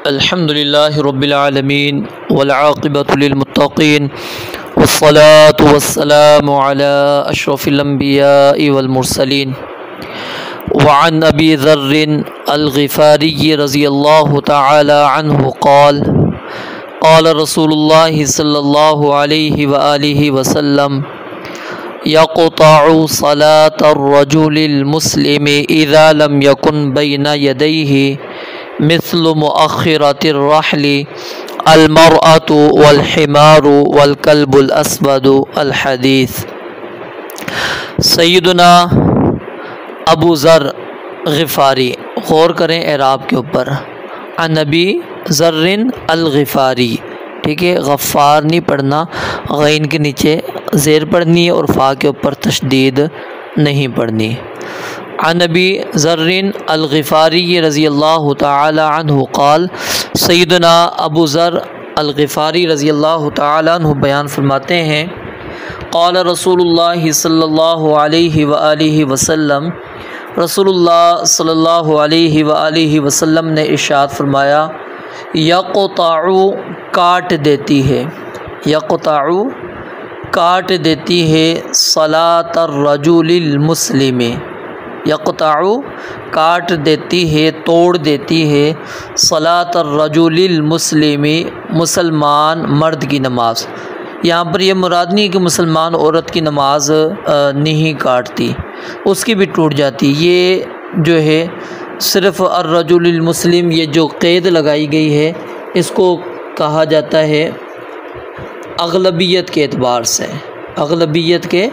الحمد للہ رب العالمین والعاقبۃ للمتقین والصلاة والسلام علی اشرف الانبیاء والمرسلین وعن ابی ذر الغفاری رضی اللہ تعالی عنہ قال قال رسول اللہ صلی اللہ علیہ وآلہ وسلم یقطع صلاة الرجل المسلم اذا لم يكن بین یدیہ مثل مؤخرة الرحل المرأة والحمار والكلب الاسود الحدیث۔ سیدنا ابو ذر غفاری، غور کریں اعراب کے اوپر، عن ابی ذر الغفاری، ٹھیک ہے، غفار نہیں پڑھنا، غین کے نیچے زیر پڑھنی ہے اور فا کے اوپر تشدید نہیں پڑھنی۔ عن ابی ذر الغفاری رضی اللہ تعالی عنہ قال، سیدنا ابو ذر الغفاری رضی اللہ تعالی عنہ بیان فرماتے ہیں، قال رسول اللہ صلی اللہ علیہ وآلہ وسلم، رسول اللہ صلی اللہ علیہ وآلہ وسلم نے ارشاد فرمایا، یقطع کاٹ دیتی ہے، یقطع کاٹ دیتی ہے، صلاۃ الرجل المسلم، یقطع کاٹ دیتی ہے، توڑ دیتی ہے، صلاۃ الرجل المسلم مسلمان مرد کی نماز۔ یہاں پر یہ مراد نہیں کہ مسلمان عورت کی نماز نہیں کاٹتی، اس کی بھی ٹوٹ جاتی۔ یہ جو ہے صرف الرجل المسلم، یہ جو قید لگائی گئی ہے اس کو کہا جاتا ہے اغلبیت کے اعتبار سے، اغلبیت کے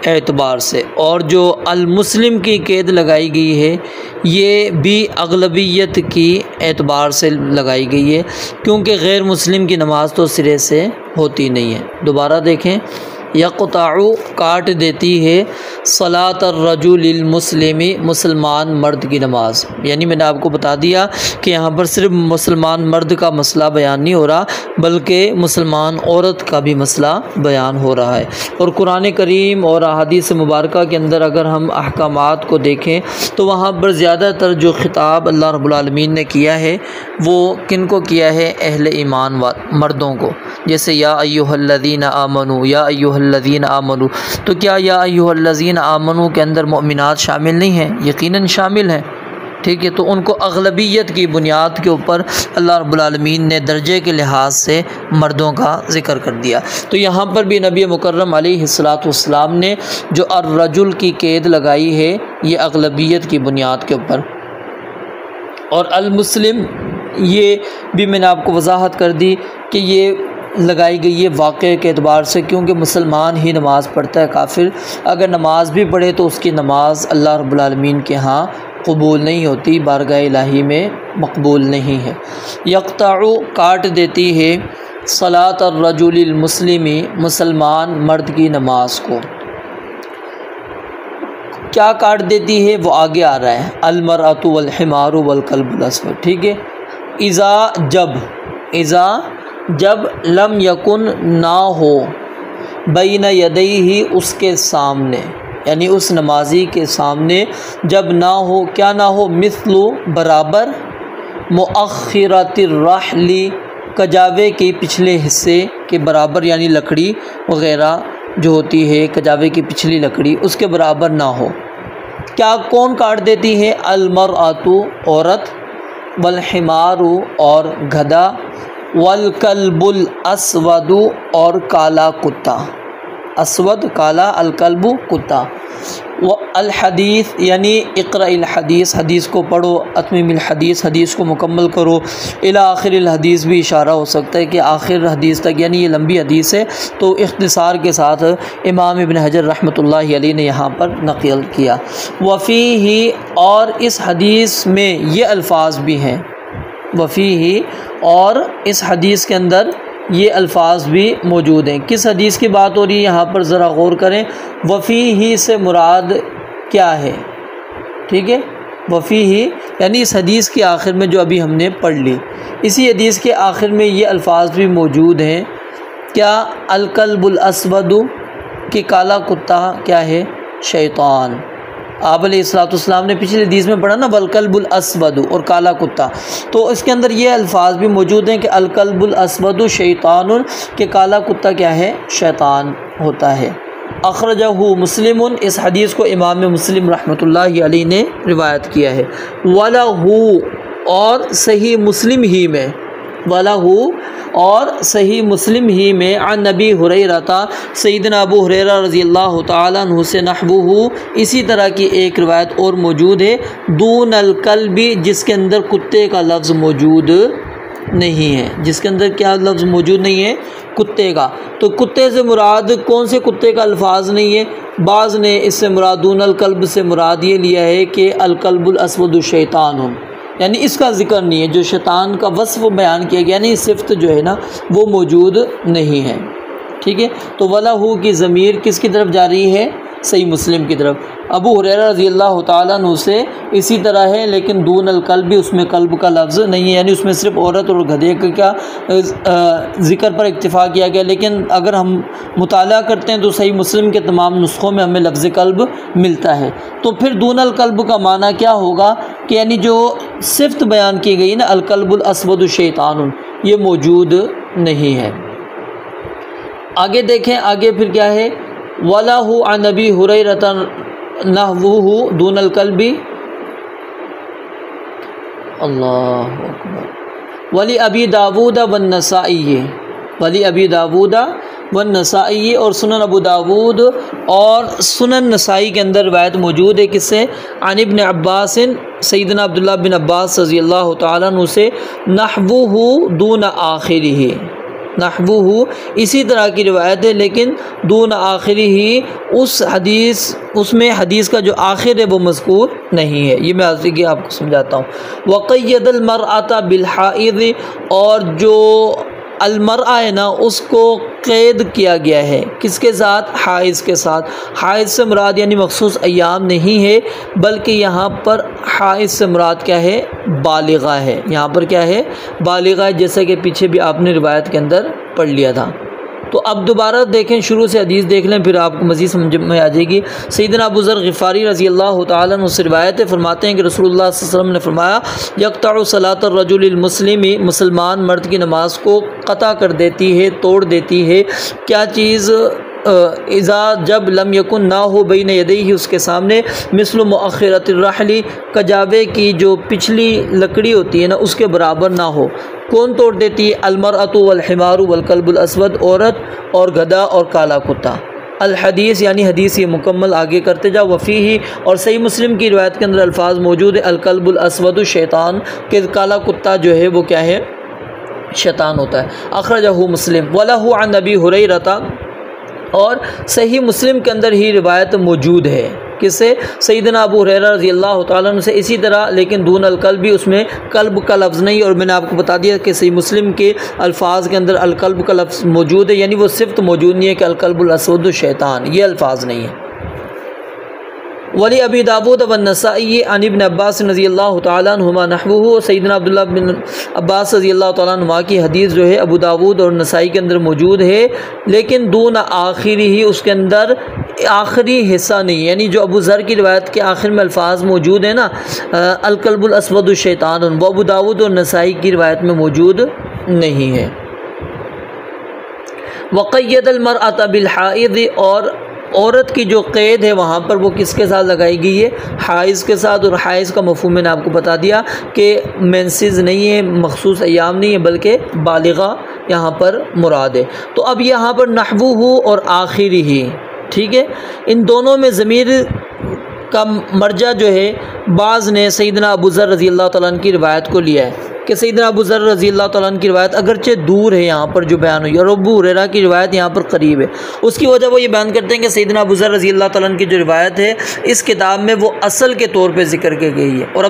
اعتبار سے، اور جو المسلم کی قید لگائی گئی ہے یہ بھی اغلبیت کی اعتبار سے لگائی گئی ہے، کیونکہ غیر مسلم کی نماز تو سرے سے ہوتی نہیں ہے۔ دوبارہ دیکھیں، یقطع کاٹ دیتی ہے، صلاۃ الرجل المسلم مسلمان مرد کی نماز۔ یعنی میں نے آپ کو بتا دیا کہ یہاں پر صرف مسلمان مرد کا مسئلہ بیان نہیں ہو رہا، بلکہ مسلمان عورت کا بھی مسئلہ بیان ہو رہا ہے۔ اور قرآن کریم اور احادیث مبارکہ کے اندر اگر ہم احکامات کو دیکھیں تو وہاں پر زیادہ تر جو خطاب اللہ رب العالمین نے کیا ہے وہ کن کو کیا ہے؟ اہل ایمان مردوں کو، جیسے یا ایھا الذین آمنوا، یا ایھا الذین آمنوا، تو کیا یا ایھا الذین آمنوا کے اندر مؤمنات شامل نہیں ہیں؟ یقیناً شامل ہیں، ٹھیک ہے۔ تو ان کو اغلبیت کی بنیاد کے اوپر اللہ رب العالمین نے درجے کے لحاظ سے مردوں کا ذکر کر دیا۔ تو یہاں پر بھی نبی مکرم علیہ السلام نے جو الرجل کی قید لگائی ہے یہ اغلبیت کی بنیاد کے اوپر، اور المسلم یہ بھی میں نے آپ کو وضاحت کر دی کہ یہ لگائی گئی ہے واقعے کے اعتبار سے، کیونکہ مسلمان ہی نماز پڑھتا ہے، کافر اگر نماز بھی پڑھے تو اس کی نماز اللہ رب العالمین کے ہاں قبول نہیں ہوتی، بارگاہ الہی میں مقبول نہیں ہے۔ یقطع کاٹ دیتی ہے، صلاۃ الرجل المسلم مسلمان مرد کی نماز کو۔ کیا کاٹ دیتی ہے وہ آگے آ رہا ہے، المرأۃ والحمار والکلب الاسود، ٹھیک ہے۔ اذا جب لم یکن نہ ہو، بین یدیہ اس کے سامنے، یعنی اس نمازی کے سامنے جب نہ ہو، کیا نہ ہو؟ مثل برابر، مؤخرۃ الرحل کجاوے کے پچھلے حصے کے برابر، یعنی لکڑی وغیرہ جو ہوتی ہے کجاوے کی پچھلی لکڑی اس کے برابر نہ ہو۔ کیا کون کاٹ دیتی ہے؟ المرأۃ عورت، والحمار اور گدھا، والکلب الاسود اور کالا کتا، اسود کالا، الکلب کتا، والحدیث یعنی اقرأ الحدیث، حدیث کو پڑھو، اتمم الحدیث، حدیث کو مکمل کرو، الی آخر الحدیث بھی اشارہ ہو سکتا ہے کہ آخر حدیث تک، یعنی یہ لمبی حدیث ہے تو اختصار کے ساتھ امام ابن حجر رحمۃ اللہ علیہ نے یہاں پر نقل کیا۔ وفیہ اور اس حدیث میں یہ الفاظ بھی ہیں، وفیہ اور اس حدیث کے اندر یہ الفاظ بھی موجود ہیں۔ کس حدیث کی بات ہو رہی ہے یہاں پر ذرا غور کریں، وفیہ سے مراد کیا ہے؟ ٹھیک ہے، وفیہ یعنی اس حدیث کے آخر میں جو ابھی ہم نے پڑھ لی، اسی حدیث کے آخر میں یہ الفاظ بھی موجود ہیں۔ کیا؟ الکلب الاسود کہ کالا کتا کیا ہے؟ شیطان، آپ علیہ السلام نے پچھلی حدیث میں پڑھا نا والکلب الاسود، اور کالا کتا، تو اس کے اندر یہ الفاظ بھی موجود ہیں کہ الکلب الاسود شیطان، کہ کالا کتا کیا ہے؟ شیطان ہوتا ہے۔ اخرجہ مسلم، اس حدیث کو امام مسلم رحمۃ اللہ علیہ نے روایت کیا ہے۔ وَلَهُ، اور صحیح مسلم ہی میں، وَلَهُ، اور صحیح مسلم ہی میں، عن نبی ہریرہ، سیدنا ابو ہریرہ رضی اللہ تعالیٰ عنہ سے، نحوہ، اسی طرح کی ایک روایت اور موجود ہے، دون الکلب، جس کے اندر کتے کا لفظ موجود نہیں ہے، جس کے اندر کیا لفظ موجود نہیں ہے؟ کتے کا۔ تو کتے سے مراد کون سے کتے کا الفاظ نہیں ہے؟ بعض نے اس سے مراد دون الکلب سے مراد یہ لیا ہے کہ الکلب الاسود شیطان، یعنی اس کا ذکر نہیں ہے، جو شیطان کا وصف بیان کیا گیا، یعنی صفت جو ہے نا وہ موجود نہیں ہے، ٹھیک ہے۔ تو وَلَهُ کی ضمیر کس کی طرف جا رہی ہے؟ صحیح مسلم کی طرف۔ ابو ہریرہ رضی اللہ تعالیٰ عنہ سے اسی طرح ہے، لیکن دون الکلب بھی، اس میں کلب کا لفظ نہیں ہے، یعنی اس میں صرف عورت اور گدھے کا ذکر پر اکتفا کیا گیا، لیکن اگر ہم مطالعہ کرتے ہیں تو صحیح مسلم کے تمام نسخوں میں ہمیں لفظ کلب ملتا ہے۔ تو پھر دون الکلب کا معنی کیا ہوگا کہ یعنی جو صفت بیان کی گئی نا الکلب الاسود شیطان، یہ موجود نہیں ہے۔ آگے دیکھیں، آگے پھر کیا ہے؟ وَلَهُ عن نبی ہریرہ نحوہ دون الکلب، اللہ اکبر، ولی ابی داود والنسائی، ولی ابی داود والنسائی، اور سنن ابو داود اور سنن نسائی کے اندر روایت موجود ہے، کس سے؟ عن ابن عباس، سیدنا عبداللہ بن عباس رضی اللہ تعالیٰ عنہ سے، نحوہ دون آخرہ، نحوہ اسی طرح کی روایت ہے، لیکن دون آخری ہی، اس میں حدیث کا جو آخر ہے وہ مذکور نہیں ہے۔ یہ میں آگے آپ کو سمجھاتا ہوں۔ وقید المرأۃ بالحائض، اور جو المرأہ ہے نا اس کو قید کیا گیا ہے، کس کے ساتھ؟ حائض کے ساتھ۔ حائض سے مراد یعنی مخصوص ایام نہیں ہے، بلکہ یہاں پر حائض سے مراد کیا ہے؟ بالغہ ہے، یہاں پر کیا ہے؟ بالغہ ہے، جیسا کہ پیچھے بھی آپ نے روایت کے اندر پڑھ لیا تھا۔ تو اب دوبارہ دیکھیں، شروع سے حدیث دیکھ لیں، پھر آپ کو مزید سمجھ میں آ جائے گی۔ سیدنا ابو ذر غفاری رضی اللہ تعالیٰ عنہ سے روایت ہے، فرماتے ہیں کہ رسول اللہ صلی اللہ علیہ وسلم نے فرمایا، یقطع صلاۃ الرجل المسلم، مسلمان مرد کی نماز کو قطع کر دیتی ہے، توڑ دیتی ہے، کیا چیز؟ اذا، جب، لم یکن، نہ ہو، بین یدیہ، اس کے سامنے، مثل مؤخرۃ الرحل، کجاوے کی جو پچھلی لکڑی ہوتی ہے نا اس کے برابر نہ ہو۔ کون توڑ دیتی ہے؟ المرأۃ والحمار والکلب الاسود، عورت اور گدھا اور کالا کتا۔ الحدیث یعنی حدیث یہ مکمل آگے کرتے جاؤ۔ وفیہ، اور صحیح مسلم کی روایت کے اندر الفاظ موجود ہے، الکلب الاسود شیطان، کہ کالا کتا جو ہے وہ کیا ہے؟ شیطان ہوتا ہے۔ اخرجہ مسلم۔ وَلَهُ عن نبی ہریرہ، اور صحیح مسلم کے اندر ہی روایت موجود ہے، کس سے؟ سیدنا ابو ہریرہ رضی اللہ تعالیٰ عنہ سے، اسی طرح، لیکن دون الکلب بھی، اس میں کلب کا لفظ نہیں، اور میں نے آپ کو بتا دیا کہ صحیح مسلم کے الفاظ کے اندر الکلب کا لفظ موجود ہے، یعنی وہ صفت موجود نہیں ہے کہ الکلب الاسود شیطان، یہ الفاظ نہیں ہے۔ ولی ابی داود والنسائی عن ابن عباس رضی اللہ تعالیٰ عنہما نحوہ، سیدنا عبداللہ بن عباس رضی اللہ تعالیٰ عنہما کی حدیث جو ہے ابو داود اور نسائی کے اندر موجود ہے، لیکن دون آخری ہی، اس کے اندر آخری حصہ نہیں، یعنی جو ابو ذر کی روایت کے آخر میں الفاظ موجود ہیں نا الکلب الاسود الشیطان، وہ ابو داود اور نسائی کی روایت میں موجود نہیں ہے۔ وقید المرأۃ بالحائض، اور عورت کی جو قید ہے وہاں پر وہ کس کے ساتھ لگائی گئی ہے؟ حائض کے ساتھ، اور حائض کا مفہوم میں نے آپ کو بتا دیا کہ مینسز نہیں ہے، مخصوص ایام نہیں ہے، بلکہ بالغہ یہاں پر مراد ہے۔ تو اب یہاں پر نحوہ اور آخری ہی، ٹھیک ہے، ان دونوں میں ضمیر کا مرجع جو ہے، بعض نے سیدنا ابو ذر رضی اللہ تعالیٰ عنہ کی روایت کو لیا ہے کہ سیدنا ابو ذر رضی اللہ تعالیٰ عنہ کی روایت اگرچہ دور ہے یہاں پر جو بیان ہوئی، اور ابو ہریرہ کی روایت یہاں پر قریب ہے۔ اس کی وجہ وہ یہ بیان کرتے ہیں کہ سیدنا ابو ذر رضی اللہ تعالیٰ عنہ کی جو روایت ہے اس کتاب میں وہ اصل کے طور پہ ذکر کی گئی ہے، اور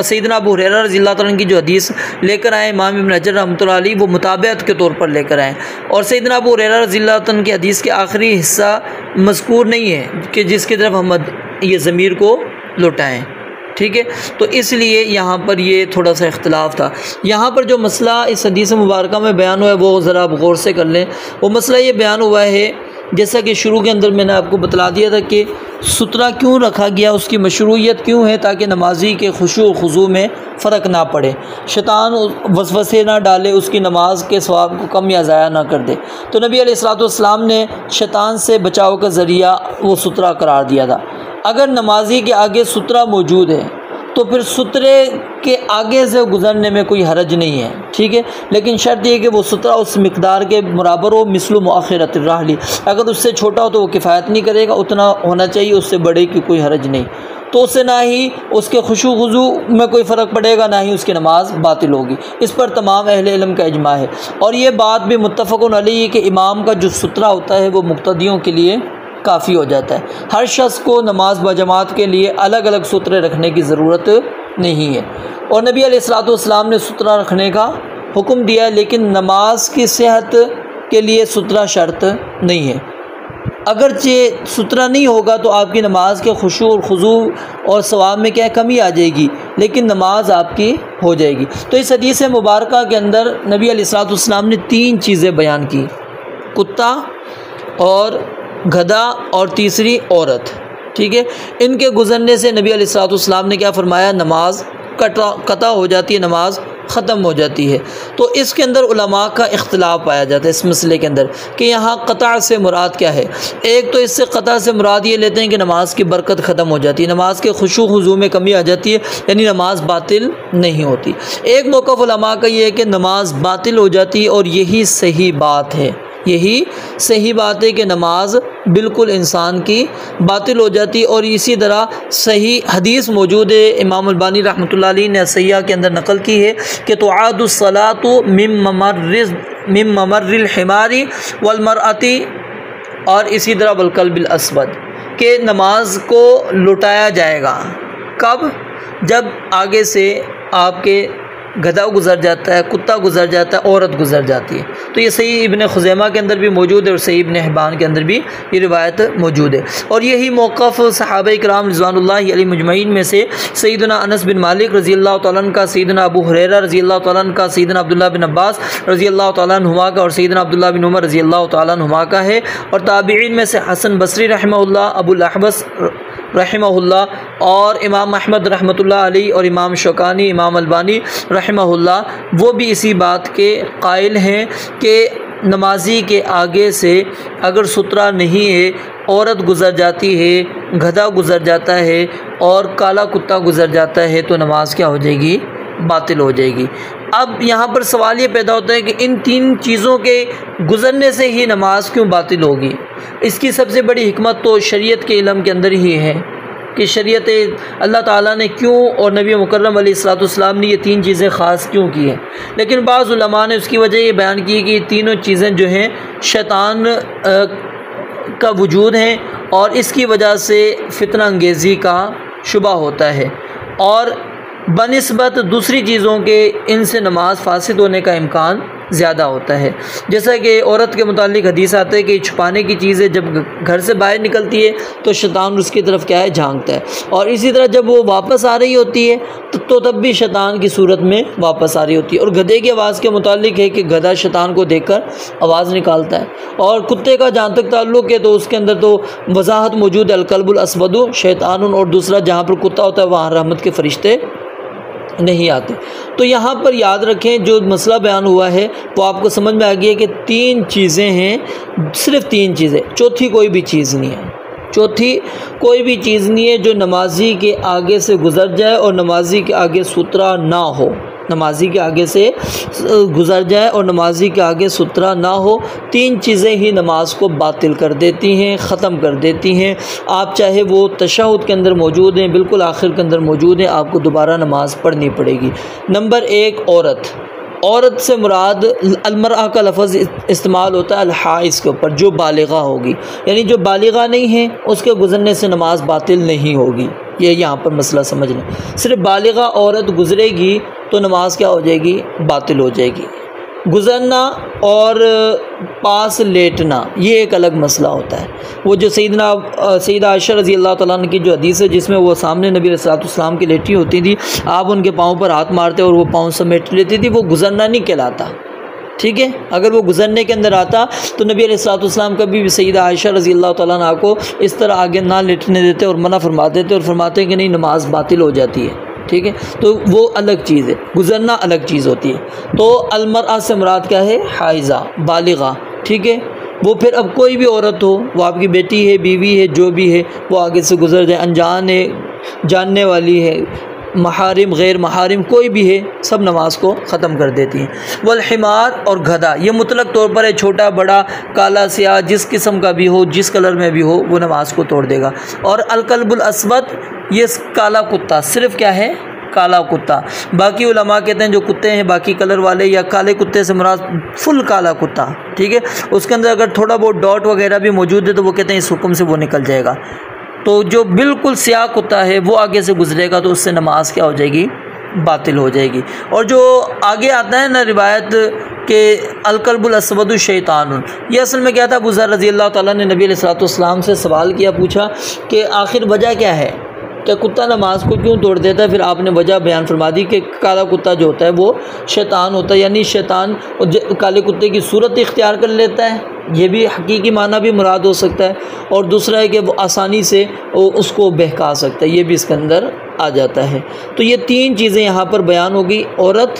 سیدنا ابو ہریرہ رضی اللہ تعالیٰ عنہ کی جو حدیث لے کر آئے امام ابن حجر رحمۃ اللہ علیہ، وہ متابعت کے طور پر لے کر آئے، اور سیدنا ابو ہریرہ رضی اللہ تعالیٰ عنہ کی حدیث کے آخری حصہ مذکور نہیں ہے کہ جس کی طرف ہم یہ ضمیر کو لوٹائیں، ٹھیک ہے۔ تو اس لیے یہاں پر یہ تھوڑا سا اختلاف تھا۔ یہاں پر جو مسئلہ اس حدیث مبارکہ میں بیان ہوا ہے وہ ذرا آپ غور سے کر لیں۔ وہ مسئلہ یہ بیان ہوا ہے جیسا کہ شروع کے اندر میں نے آپ کو بتلا دیا تھا کہ سترہ کیوں رکھا گیا، اس کی مشروعیت کیوں ہے، تاکہ نمازی کے خشوع و خضوع میں فرق نہ پڑے، شیطان وسوسے نہ ڈالے، اس کی نماز کے ثواب کو کم یا ضائع نہ کر دے۔ تو نبی علیہ الصلوۃ والسلام نے شیطان سے بچاؤ کا ذریعہ وہ سترہ قرار دیا تھا۔ اگر نمازی کے آگے سترہ موجود ہے تو پھر سترے کے آگے سے گزرنے میں کوئی حرج نہیں ہے، ٹھیک ہے، لیکن شرط یہ کہ وہ سترہ اس مقدار کے برابر ہو، مثل مؤخرۃ الرحل، اگر اس سے چھوٹا ہو تو وہ کفایت نہیں کرے گا، اتنا ہونا چاہیے، اس سے بڑے کی کوئی حرج نہیں، تو اس سے نہ ہی اس کے خشوع خضوع میں کوئی فرق پڑے گا، نہ ہی اس کی نماز باطل ہوگی۔ اس پر تمام اہل علم کا اجماع ہے، اور یہ بات بھی متفق علیہ کہ امام کا جو سترہ ہوتا ہے وہ مقتدیوں کے لیے کافی ہو جاتا ہے۔ ہر شخص کو نماز بجماعت کے لیے الگ الگ سترے رکھنے کی ضرورت نہیں ہے، اور نبی علیہ الصلوۃ والسلام نے سترہ رکھنے کا حکم دیا ہے، لیکن نماز کی صحت کے لیے سترہ شرط نہیں ہے۔ اگرچہ سترہ نہیں ہوگا تو آپ کی نماز کے خشوع اور خضوع اور ثواب میں کیا کمی آ جائے گی، لیکن نماز آپ کی ہو جائے گی۔ تو اس حدیث مبارکہ کے اندر نبی علیہ الصلوۃ والسلام نے 3 چیزیں بیان کی، کتا اور گدھا اور تیسری عورت، ٹھیک ہے، ان کے گزرنے سے نبی علیہ الصلوۃ والسلام نے کیا فرمایا، نماز قطع ہو جاتی ہے، نماز ختم ہو جاتی ہے۔ تو اس کے اندر علماء کا اختلاف پایا جاتا ہے اس مسئلے کے اندر کہ یہاں قطع سے مراد کیا ہے۔ ایک تو اس سے قطع سے مراد یہ لیتے ہیں کہ نماز کی برکت ختم ہو جاتی ہے، نماز کے خشوع خضوع میں کمی آ جاتی ہے، یعنی نماز باطل نہیں ہوتی۔ ایک موقف علماء کا یہ ہے کہ نماز باطل ہو جاتی ہے، اور یہی صحیح بات ہے، یہی صحیح بات ہے کہ نماز بالکل انسان کی باطل ہو جاتی ہے، اور اسی طرح صحیح حدیث موجود ہے، امام البانی رحمۃ اللہ علیہ نے صحیحہ کے اندر نقل کی ہے کہ تعاد الصلاۃ من ممر الحمار والمرأۃ، اور اسی طرح والکلب الاسود، کہ نماز کو لٹایا جائے گا کب، جب آگے سے آپ کے گدھا گزر جاتا ہے، کتا گزر جاتا ہے، عورت گزر جاتی ہے۔ تو یہ صحیح ابن خزیمہ کے اندر بھی موجود ہے، اور صحیح ابن حبان کے اندر بھی یہ روایت موجود ہے، اور یہی موقف صحابہ کرام رضوان اللہ علیہ مجمعین میں سے سیدنا انس بن مالک رضی اللہ تعالیٰ عنہ کا، سیدنا ابو ہریرہ رضی اللہ تعالیٰ عنہ کا، سیدنا عبداللہ بن عباس رضی اللہ تعالیٰ عنہما کا، اور سیدنا عبداللہ بن عمر رضی اللہ تعالیٰ عنہما کا ہے، اور تابعین میں سے حسن بصری رحمہ اللہ، ابو الاحوص رحمہ اللہ، اور امام احمد رحمۃ اللہ علیہ، اور امام شوکانی، امام البانی رحمہ اللہ، وہ بھی اسی بات کے قائل ہیں کہ نمازی کے آگے سے اگر سترہ نہیں ہے، عورت گزر جاتی ہے، گدھا گزر جاتا ہے، اور کالا کتا گزر جاتا ہے، تو نماز کیا ہو جائے گی، باطل ہو جائے گی۔ اب یہاں پر سوال یہ پیدا ہوتا ہے کہ ان 3 چیزوں کے گزرنے سے ہی نماز کیوں باطل ہوگی؟ اس کی سب سے بڑی حکمت تو شریعت کے علم کے اندر ہی ہے کہ شریعت اللہ تعالیٰ نے کیوں اور نبی مکرم علیہ الصلوۃ والسلام نے یہ 3 چیزیں خاص کیوں کی ہیں۔ لیکن بعض علماء نے اس کی وجہ یہ بیان کی کہ یہ تینوں چیزیں جو ہیں شیطان کا وجود ہیں، اور اس کی وجہ سے فتنہ انگیزی کا شبہ ہوتا ہے، اور بنسبت دوسری چیزوں کے ان سے نماز فاسد ہونے کا امکان زیادہ ہوتا ہے۔ جیسا کہ عورت کے متعلق حدیث آتا ہے کہ چھپانے کی چیز ہے، جب گھر سے باہر نکلتی ہے تو شیطان اس کی طرف کیا ہے، جھانکتا ہے، اور اسی طرح جب وہ واپس آ رہی ہوتی ہے تو تب بھی شیطان کی صورت میں واپس آ رہی ہوتی ہے۔ اور گدھے کی آواز کے متعلق ہے کہ گدھا شیطان کو دیکھ کر آواز نکالتا ہے، اور کتے کا جہاں تک تعلق ہے تو اس کے اندر تو وضاحت موجود ہے، الکلب الاسود شیطان، اور دوسرا جہاں پر کتا ہوتا ہے وہاں رحمت کے فرشتے نہیں آتے۔ تو یہاں پر یاد رکھیں جو مسئلہ بیان ہوا ہے وہ آپ کو سمجھ میں آ گیا کہ 3 چیزیں ہیں، صرف 3 چیزیں، چوتھی کوئی بھی چیز نہیں ہے، چوتھی کوئی بھی چیز نہیں ہے جو نمازی کے آگے سے گزر جائے اور نمازی کے آگے سترہ نہ ہو، نمازی کے آگے سے گزر جائے اور نمازی کے آگے سترہ نہ ہو۔ 3 چیزیں ہی نماز کو باطل کر دیتی ہیں، ختم کر دیتی ہیں۔ آپ چاہے وہ تشہد کے اندر موجود ہیں، بالکل آخر کے اندر موجود ہیں، آپ کو دوبارہ نماز پڑھنی پڑے گی۔ نمبر 1 عورت سے مراد المرأہ کا لفظ استعمال ہوتا ہے الحائض کے اوپر، جو بالغہ ہوگی، یعنی جو بالغہ نہیں ہے اس کے گزرنے سے نماز باطل نہیں ہوگی۔ یہ یہاں پر مسئلہ سمجھ لیں، صرف بالغہ عورت گزرے گی تو نماز کیا ہو جائے گی، باطل ہو جائے گی۔ گزرنا اور پاس لیٹنا یہ ایک الگ مسئلہ ہوتا ہے۔ وہ جو سیدہ عائشہ رضی اللہ تعالیٰ عنہ کی جو حدیث ہے جس میں وہ سامنے نبی علیہ الصلوۃ والسلام کی لیٹی ہوتی تھی، آپ ان کے پاؤں پر ہاتھ مارتے اور وہ پاؤں سمیٹ لیتی تھی، وہ گزرنا نہیں کہلاتا، ٹھیک ہے، اگر وہ گزرنے کے اندر آتا تو نبی علیہ الصلوۃ والسلام کبھی بھی سیدہ عائشہ رضی اللہ تعالیٰ عنہا کو اس طرح آگے نہ لیٹنے دیتے اور منع فرماتے تھے اور فرماتے ہیں کہ نہیں نماز باطل ہو جاتی ہے، ٹھیک ہے۔ تو وہ الگ چیز ہے، گزرنا الگ چیز ہوتی ہے۔ تو المرأہ سے مراد کیا ہے؟ حائضہ، بالغہ، ٹھیک ہے۔ وہ پھر اب کوئی بھی عورت ہو، وہ آپ کی بیٹی ہے، بیوی ہے، جو بھی ہے، وہ آگے سے گزر جائے، انجان ہے، جاننے والی ہے، محارم غیر محارم کوئی بھی ہے، سب نماز کو ختم کر دیتی ہیں۔ والحمار اور گدھا، یہ مطلق طور پر ہے، چھوٹا بڑا کالا سیاہ جس قسم کا بھی ہو، جس کلر میں بھی ہو، وہ نماز کو توڑ دے گا۔ اور الکلب الاسود، یہ کالا کتا، صرف کیا ہے؟ کالا کتا۔ باقی علماء کہتے ہیں جو کتے ہیں باقی کلر والے یا کالے کتے سے مراد فل کالا کتا، ٹھیک ہے، اس کے اندر اگر تھوڑا بہت ڈاٹ وغیرہ بھی موجود ہے تو وہ کہتے ہیں اس حکم سے وہ نکل جائے گا۔ تو جو بالکل سیاہ کتا ہے وہ آگے سے گزرے گا تو اس سے نماز کیا ہو جائے گی؟ باطل ہو جائے گی۔ اور جو آگے آتا ہے نا روایت کہ الکلب الاسود شیطان، یہ اصل میں کیا تھا؟ ابو ذر رضی اللہ تعالیٰ نے نبی علیہ الصلوۃ والسلام سے سوال کیا، پوچھا کہ آخر وجہ کیا ہے کہ کتا نماز کو کیوں توڑ دیتا ہے؟ پھر آپ نے وجہ بیان فرما دی کہ کالا کتا جو ہوتا ہے وہ شیطان ہوتا ہے، یعنی شیطان کالے کتے کی صورت اختیار کر لیتا ہے، یہ بھی حقیقی معنی بھی مراد ہو سکتا ہے، اور دوسرا ہے کہ وہ آسانی سے اس کو بہکا سکتا ہے، یہ بھی اس کے اندر آ جاتا ہے۔ تو یہ تین چیزیں یہاں پر بیان ہوگی، عورت،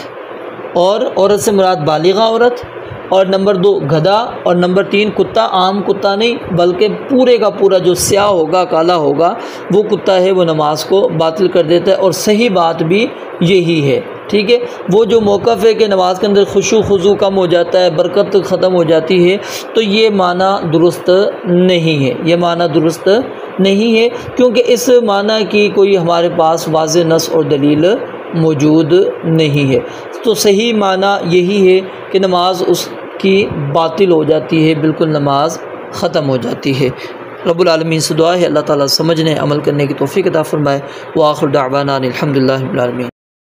اور عورت سے مراد بالغہ عورت، اور نمبر 2 گدھا، اور نمبر 3 کتا، عام کتا نہیں بلکہ پورے کا پورا جو سیاہ ہوگا، کالا ہوگا، وہ کتا ہے، وہ نماز کو باطل کر دیتا ہے۔ اور صحیح بات بھی یہی ہے، ٹھیک ہے۔ وہ جو موقف ہے کہ نماز کے اندر خشوع خضوع کم ہو جاتا ہے، برکت ختم ہو جاتی ہے، تو یہ معنی درست نہیں ہے، یہ معنی درست نہیں ہے، کیونکہ اس معنی کی کوئی ہمارے پاس واضح نص اور دلیل موجود نہیں ہے۔ تو صحیح معنی یہی ہے کہ نماز اس کی باطل ہو جاتی ہے، بالکل نماز ختم ہو جاتی ہے۔ رب العالمین سے دعا ہے اللہ تعالیٰ سمجھنے عمل کرنے کی توفیق عطا فرمائے۔ وآخر دعوانا الحمدللہ رب العالمین۔